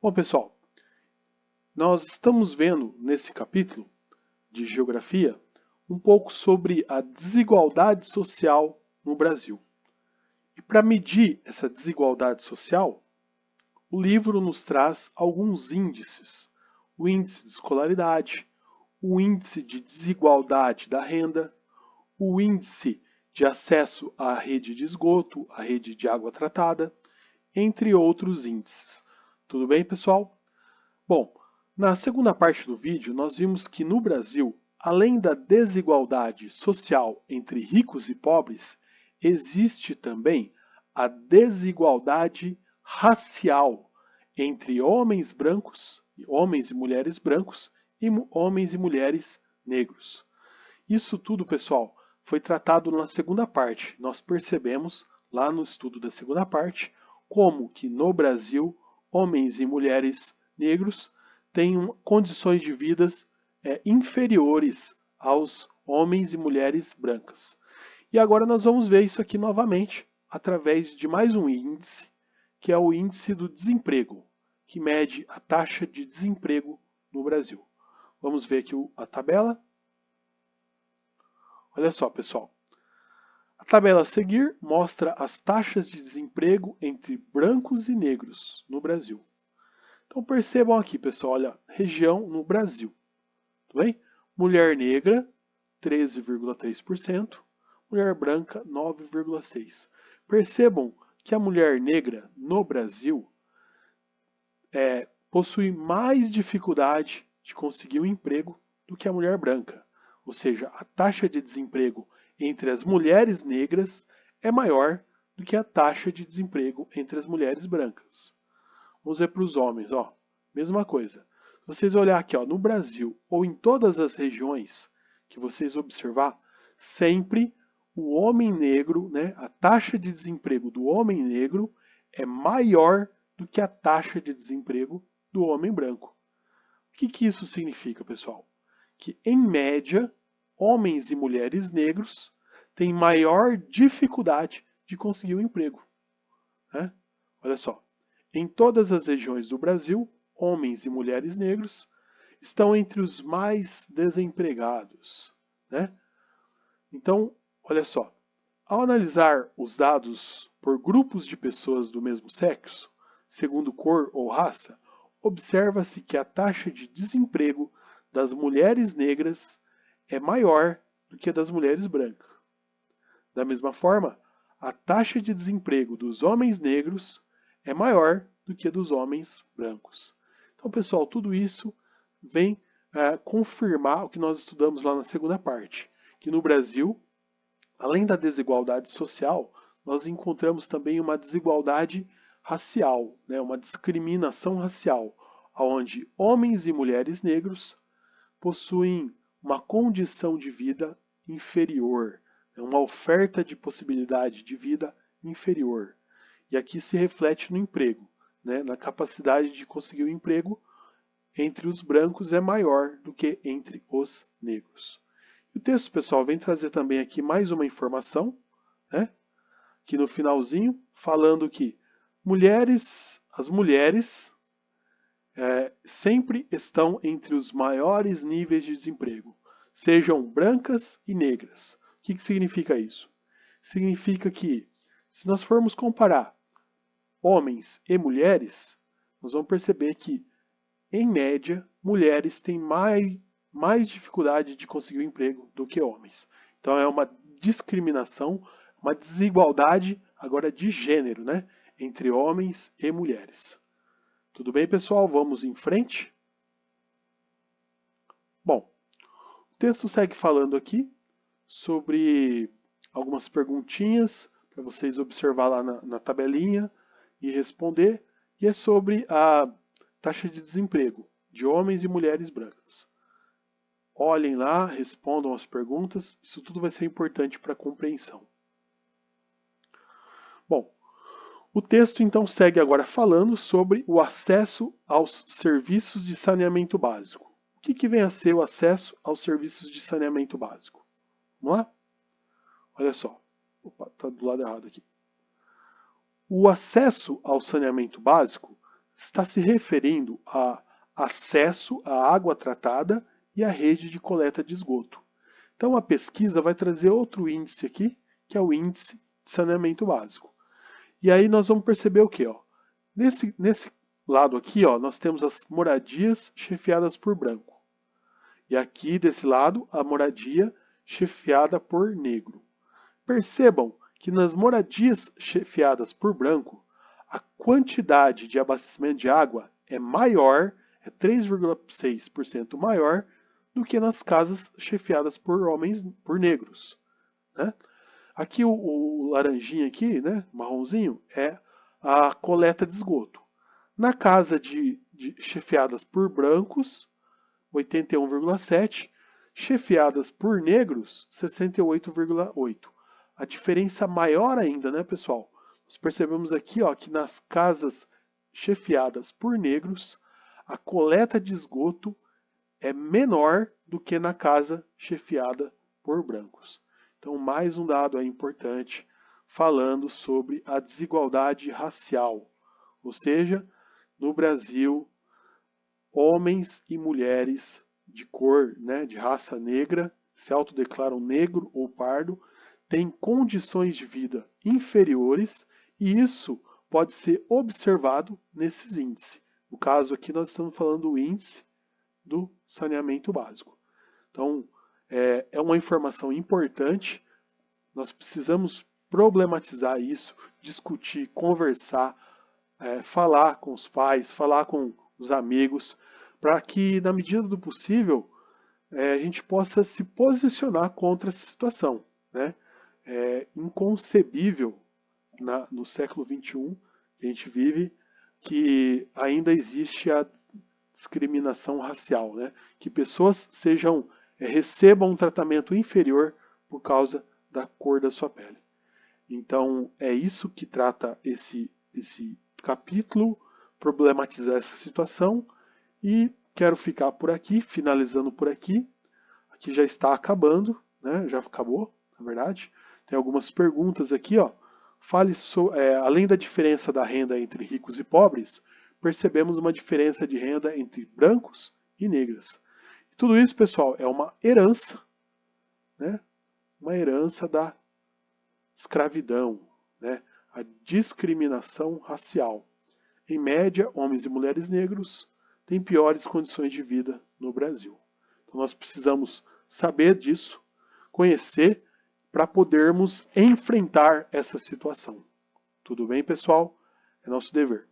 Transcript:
Bom, pessoal, nós estamos vendo nesse capítulo de Geografia um pouco sobre a desigualdade social no Brasil. E para medir essa desigualdade social, o livro nos traz alguns índices. O índice de escolaridade, o índice de desigualdade da renda, o índice de acesso à rede de esgoto, à rede de água tratada, entre outros índices. Tudo bem, pessoal? Bom, na segunda parte do vídeo, nós vimos que no Brasil, além da desigualdade social entre ricos e pobres, existe também a desigualdade racial entre homens brancos, homens e mulheres brancos e homens e mulheres negros. Isso tudo, pessoal, foi tratado na segunda parte. Nós percebemos lá no estudo da segunda parte como que no Brasil homens e mulheres negros têm condições de vida inferiores aos homens e mulheres brancas. E agora nós vamos ver isso aqui novamente através de mais um índice, que é o índice do desemprego, que mede a taxa de desemprego no Brasil. Vamos ver aqui a tabela. Olha só, pessoal. A tabela a seguir mostra as taxas de desemprego entre brancos e negros no Brasil. Então percebam aqui, pessoal, olha, região no Brasil. Tudo bem? Mulher negra, 13,3%. Mulher branca, 9,6%. Percebam que a mulher negra no Brasil possui mais dificuldade de conseguir um emprego do que a mulher branca. Ou seja, a taxa de desemprego entre as mulheres negras é maior do que a taxa de desemprego entre as mulheres brancas. Vamos ver para os homens, ó, mesma coisa. Se vocês olharem aqui, ó, no Brasil ou em todas as regiões que vocês observar, sempre o homem negro, né, a taxa de desemprego do homem negro é maior do que a taxa de desemprego do homem branco. O que isso significa, pessoal? Que, em média, homens e mulheres negros têm maior dificuldade de conseguir um emprego. Né? Olha só, em todas as regiões do Brasil, homens e mulheres negros estão entre os mais desempregados. Né? Então, olha só, ao analisar os dados por grupos de pessoas do mesmo sexo, segundo cor ou raça, observa-se que a taxa de desemprego das mulheres negras é maior do que a das mulheres brancas. Da mesma forma, a taxa de desemprego dos homens negros é maior do que a dos homens brancos. Então, pessoal, tudo isso vem confirmar o que nós estudamos lá na segunda parte, que no Brasil, além da desigualdade social, nós encontramos também uma desigualdade racial, né, uma discriminação racial, onde homens e mulheres negros possuem uma condição de vida inferior, uma oferta de possibilidade de vida inferior. E aqui se reflete no emprego, né, na capacidade de conseguir um emprego entre os brancos é maior do que entre os negros. E o texto, pessoal, vem trazer também aqui mais uma informação, né, aqui no finalzinho, falando que as mulheres sempre estão entre os maiores níveis de desemprego, sejam brancas e negras. O que significa isso? Significa que, se nós formos comparar homens e mulheres, nós vamos perceber que, em média, mulheres têm mais dificuldade de conseguir um emprego do que homens. Então é uma discriminação, uma desigualdade agora de gênero, né, entre homens e mulheres. Tudo bem, pessoal? Vamos em frente? Bom, o texto segue falando aqui sobre algumas perguntinhas para vocês observar lá na tabelinha e responder, e é sobre a taxa de desemprego de homens e mulheres brancas. Olhem lá, respondam as perguntas, isso tudo vai ser importante para a compreensão. Bom, o texto então segue agora falando sobre o acesso aos serviços de saneamento básico. O que vem a ser o acesso aos serviços de saneamento básico? Vamos lá? Olha só. Opa, está do lado errado aqui. O acesso ao saneamento básico está se referindo a acesso à água tratada e à rede de coleta de esgoto. Então a pesquisa vai trazer outro índice aqui, que é o índice de saneamento básico. E aí nós vamos perceber o que? Nesse lado aqui, nós temos as moradias chefiadas por branco. E aqui desse lado, a moradia chefiada por negro. Percebam que nas moradias chefiadas por branco, a quantidade de abastecimento de água é maior, é 3,6% maior do que nas casas chefiadas por negros. Né? Aqui o laranjinha aqui, né, marronzinho, é a coleta de esgoto. Na casa chefiadas por brancos, 81,7%, chefiadas por negros, 68,8%. A diferença maior ainda, né, pessoal? Nós percebemos aqui que nas casas chefiadas por negros, a coleta de esgoto é menor do que na casa chefiada por brancos. Então, mais um dado aí importante falando sobre a desigualdade racial. Ou seja, no Brasil, homens e mulheres de cor, né, de raça negra, se autodeclaram negro ou pardo, têm condições de vida inferiores e isso pode ser observado nesses índices. No caso aqui nós estamos falando do índice do saneamento básico. Então, é uma informação importante, nós precisamos problematizar isso, discutir, conversar, falar com os pais, falar com os amigos, para que, na medida do possível, a gente possa se posicionar contra essa situação. Né? É inconcebível no século XXI que a gente vive que ainda existe a discriminação racial, né? Que pessoas recebam um tratamento inferior por causa da cor da sua pele. Então é isso que trata esse capítulo, problematizar essa situação e quero ficar por aqui, finalizando por aqui. Aqui já está acabando, né? Já acabou, na verdade. Tem algumas perguntas aqui, além da diferença da renda entre ricos e pobres, percebemos uma diferença de renda entre brancos e negras. E tudo isso, pessoal, é uma herança, né? Uma herança da escravidão, né? A discriminação racial. Em média, homens e mulheres negros têm piores condições de vida no Brasil. Então nós precisamos saber disso, conhecer, para podermos enfrentar essa situação. Tudo bem, pessoal? É nosso dever.